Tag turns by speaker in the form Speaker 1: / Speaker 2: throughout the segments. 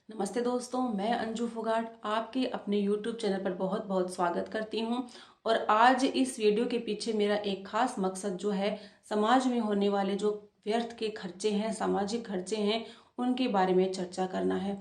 Speaker 1: नमस्ते दोस्तों, मैं अंजू फोगाट आपके अपने YouTube चैनल पर बहुत बहुत स्वागत करती हूं। और आज इस वीडियो के पीछे मेरा एक खास मकसद जो है समाज में होने वाले जो व्यर्थ के खर्चे हैं, सामाजिक खर्चे हैं, उनके बारे में चर्चा करना है।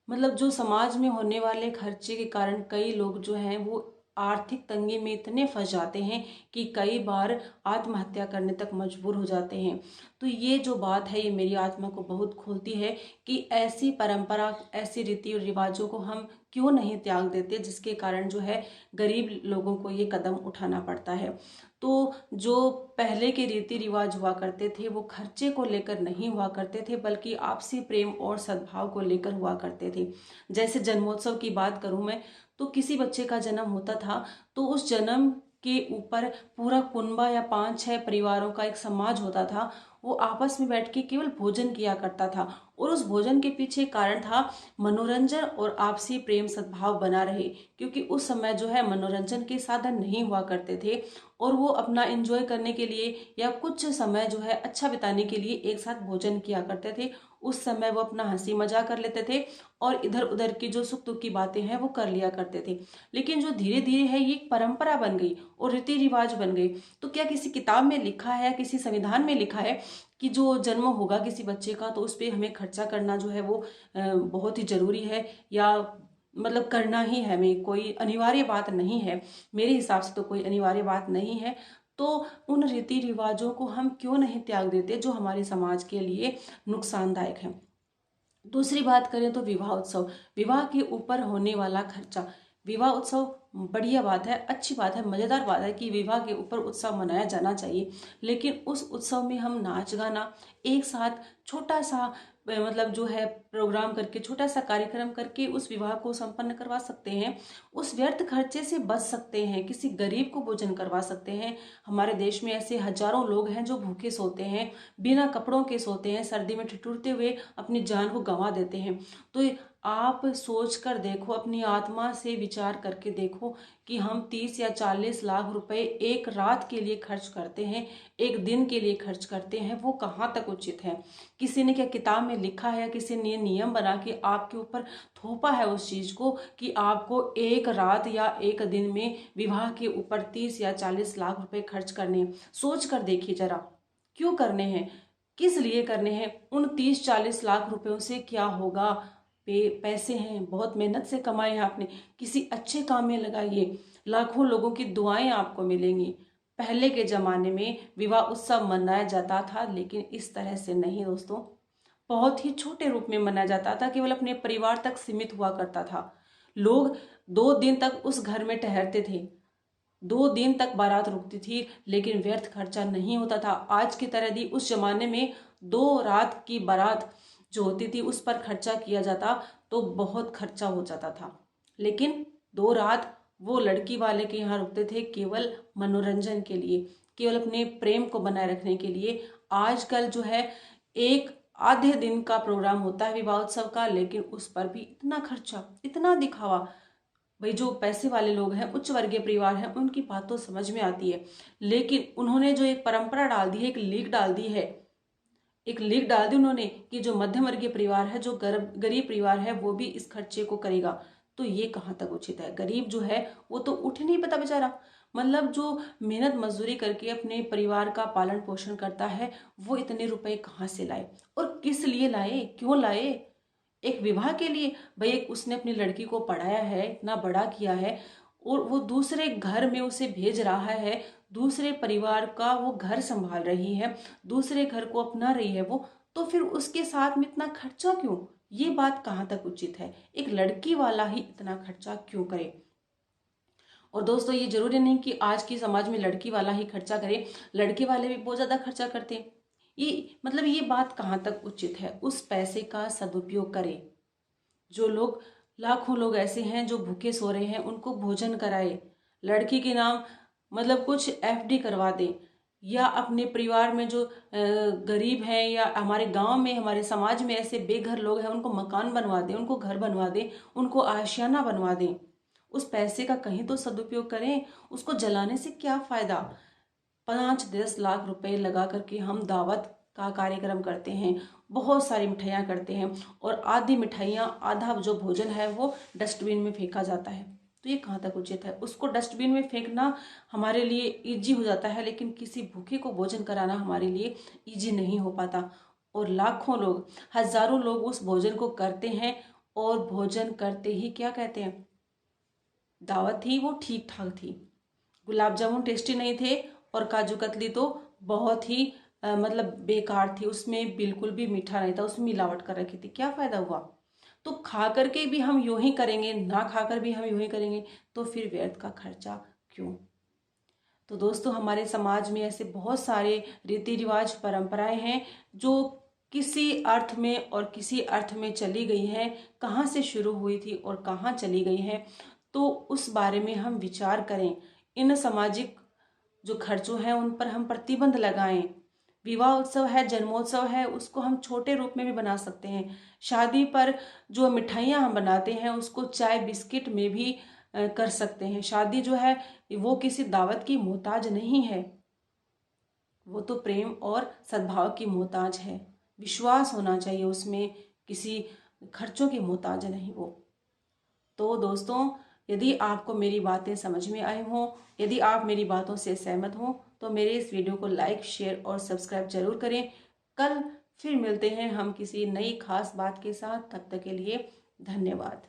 Speaker 1: मतलब जो समाज में होने वाले खर्चे के कारण कई लोग जो हैं वो आर्थिक तंगी में इतने फंस जाते हैं कि कई बार आत्महत्या करने तक मजबूर हो जाते हैं। तो ये जो बात है ये मेरी आत्मा को बहुत खोलती है कि ऐसी परंपरा, ऐसी रीति और रिवाजों को हम क्यों नहीं त्याग देते, जिसके कारण जो है गरीब लोगों को ये कदम उठाना पड़ता है। तो जो पहले के रीति रिवाज हुआ करते थे वो खर्चे को लेकर नहीं हुआ करते थे, बल्कि आपसी प्रेम और सद्भाव को लेकर हुआ करते थे। जैसे जन्मोत्सव की बात करूं मैं, तो किसी बच्चे का जन्म होता था तो उस जन्म के ऊपर पूरा कुनबा या 5-6 परिवारों का एक समाज होता था, वो आपस में बैठ के केवल भोजन किया करता था। और उस भोजन के पीछे कारण था मनोरंजन और आपसी प्रेम सद्भाव बना रहे, क्योंकि उस समय जो है मनोरंजन के साधन नहीं हुआ करते थे और वो अपना एंजॉय करने के लिए या कुछ समय जो है अच्छा बिताने के लिए एक साथ भोजन किया करते थे। उस समय वो अपना हंसी मजाक कर लेते थे और इधर उधर की जो सुख दुख की बातें हैं वो कर लिया करते थे। लेकिन जो धीरे धीरे है ये एक परंपरा बन गई और रीति रिवाज बन गई। तो क्या किसी किताब में लिखा है, किसी संविधान में लिखा है कि जो जन्म होगा किसी बच्चे का तो उस पर हमें खर्चा करना जो है वो बहुत ही जरूरी है, या मतलब करना ही है, हमें कोई अनिवार्य बात नहीं है। मेरे हिसाब से तो कोई अनिवार्य बात नहीं है। तो उन रीति रिवाजों को हम क्यों नहीं त्याग देते जो हमारे समाज के लिए नुकसानदायक है। दूसरी बात करें तो विवाह उत्सव, विवाह के ऊपर होने वाला खर्चा। विवाह उत्सव बढ़िया बात है, अच्छी बात है, मजेदार बात है कि विवाह के ऊपर उत्सव मनाया जाना चाहिए। लेकिन उस उत्सव में हम नाच गाना एक साथ छोटा सा मतलब जो है प्रोग्राम करके, छोटा सा कार्यक्रम करके उस विवाह को संपन्न करवा सकते हैं। उस व्यर्थ खर्चे से बच सकते हैं, किसी गरीब को भोजन करवा सकते हैं। हमारे देश में ऐसे हजारों लोग हैं जो भूखे सोते हैं, बिना कपड़ों के सोते हैं, सर्दी में ठिठुरते हुए अपनी जान को गंवा देते हैं। तो आप सोच कर देखो, अपनी आत्मा से विचार करके देखो कि हम 30 या 40 लाख रुपए एक रात के लिए खर्च करते हैं, एक दिन के लिए खर्च करते हैं, वो कहाँ तक उचित है। किसी ने क्या किताब में लिखा है, किसी ने नियम बना के आपके ऊपर थोपा है उस चीज को कि आपको एक रात या एक दिन में विवाह के ऊपर 30 या 40 लाख रुपए खर्च करने हैं। सोच कर देखिए जरा, क्यों करने हैं, किस लिए करने हैं। उन 30-40 लाख रुपयों से क्या होगा। पैसे हैं, बहुत मेहनत से कमाए हैं आपने, किसी अच्छे काम में लगाइए, लाखों लोगों की दुआएं आपको मिलेंगी। पहले के जमाने में विवाह उत्सव मनाया जाता था, लेकिन इस तरह से नहीं दोस्तों। बहुत ही छोटे रूप में मनाया जाता था, केवल अपने परिवार तक सीमित हुआ करता था। लोग 2 दिन तक उस घर में ठहरते थे, 2 दिन तक बारात रुकती थी, लेकिन व्यर्थ खर्चा नहीं होता था। आज की तरह दी उस जमाने में 2 रात की बारात जो होती थी उस पर खर्चा किया जाता तो बहुत खर्चा हो जाता था। लेकिन 2 रात वो लड़की वाले के यहाँ रुकते थे केवल मनोरंजन के लिए, केवल अपने प्रेम को बनाए रखने के लिए। आजकल जो है एक आधे दिन का प्रोग्राम होता है विवाह उत्सव का, लेकिन उस पर भी इतना खर्चा, इतना दिखावा। भाई जो पैसे वाले लोग हैं, उच्च वर्गीय परिवार हैं, उनकी बात तो समझ में आती है, लेकिन उन्होंने जो एक परंपरा डाल दी है, एक लीक डाल दी है, एक लीक डाल दी उन्होंने कि जो मध्यम वर्गीय परिवार है, जो गरीब परिवार है, वो भी इस खर्चे को करेगा। तो ये कहाँ तक उचित है। गरीब जो है वो तो उठ नहीं पता बेचारा। मतलब जो मेहनत मजदूरी करके अपने परिवार का पालन पोषण करता है, वो इतने रुपए कहाँ से लाए और किस लिए लाए, क्यों लाए। एक विवाह के लिए। भाई एक उसने अपनी लड़की को पढ़ाया है, इतना बड़ा किया है, और वो दूसरे घर में उसे भेज रहा है, दूसरे परिवार का वो घर संभाल रही है, दूसरे घर को अपना रही है वो, तो फिर उसके साथ में इतना खर्चा क्यों। ये बात कहाँ तक उचित है। एक लड़की वाला ही इतना खर्चा क्यों करे। और दोस्तों ये जरूरी नहीं कि आज की समाज में लड़की वाला ही खर्चा करे, लड़के वाले भी बहुत ज्यादा खर्चा करते हैं। ये मतलब ये बात कहाँ तक उचित है। उस पैसे का सदुपयोग करें। जो लोग, लाखों लोग ऐसे हैं जो भूखे सो रहे हैं, उनको भोजन कराए, लड़की के नाम मतलब कुछ एफडी करवा दें, या अपने परिवार में जो गरीब हैं, या हमारे गांव में, हमारे समाज में ऐसे बेघर लोग हैं, उनको मकान बनवा दें, उनको घर बनवा दें, उनको आशियाना बनवा दें। उस पैसे का कहीं तो सदुपयोग करें। उसको जलाने से क्या फायदा। 5-10 लाख रुपए लगा करके हम दावत का कार्यक्रम करते हैं, बहुत सारी मिठाइयाँ करते हैं और आधी मिठाइयाँ, आधा जो भोजन है वो डस्टबिन में फेंका जाता है। तो ये कहाँ तक उचित है? उसको डस्टबिन में फेंकना हमारे लिए ईजी हो जाता है, लेकिन किसी भूखे को भोजन कराना हमारे लिए ईजी नहीं हो पाता। और लाखों लोग, हजारों लोग उस भोजन को करते हैं और भोजन करते ही क्या कहते हैं, दावत थी वो ठीक ठाक थी, गुलाब जामुन टेस्टी नहीं थे और काजू कतली तो बहुत ही मतलब बेकार थी, उसमें बिल्कुल भी मीठा नहीं था, उसमें मिलावट कर रखी थी, क्या फायदा हुआ? तो खा करके भी हम यूं ही करेंगे, ना खाकर भी हम यूं ही करेंगे, तो फिर व्यर्थ का खर्चा क्यों? तो दोस्तों, हमारे समाज में ऐसे बहुत सारे रीति रिवाज, परंपराएं हैं जो किसी अर्थ में और किसी अर्थ में चली गई हैं, कहाँ से शुरू हुई थी और कहाँ चली गई हैं, तो उस बारे में हम विचार करें। इन सामाजिक जो खर्चों हैं उन पर हम प्रतिबंध लगाएं। विवाह उत्सव है, जन्मोत्सव है, उसको हम छोटे रूप में भी बना सकते हैं। शादी पर जो मिठाइयाँ हम बनाते हैं उसको चाय बिस्किट में भी कर सकते हैं। शादी जो है वो किसी दावत की मोहताज नहीं है, वो तो प्रेम और सद्भाव की मोहताज है। विश्वास होना चाहिए उसमें, किसी खर्चों की मोहताज नहीं वो। तो दोस्तों, यदि आपको मेरी बातें समझ में आई हों, यदि आप मेरी बातों से सहमत हों, तो मेरे इस वीडियो को लाइक, शेयर और सब्सक्राइब जरूर करें। कल फिर मिलते हैं हम किसी नई खास बात के साथ। तब तक के लिए धन्यवाद।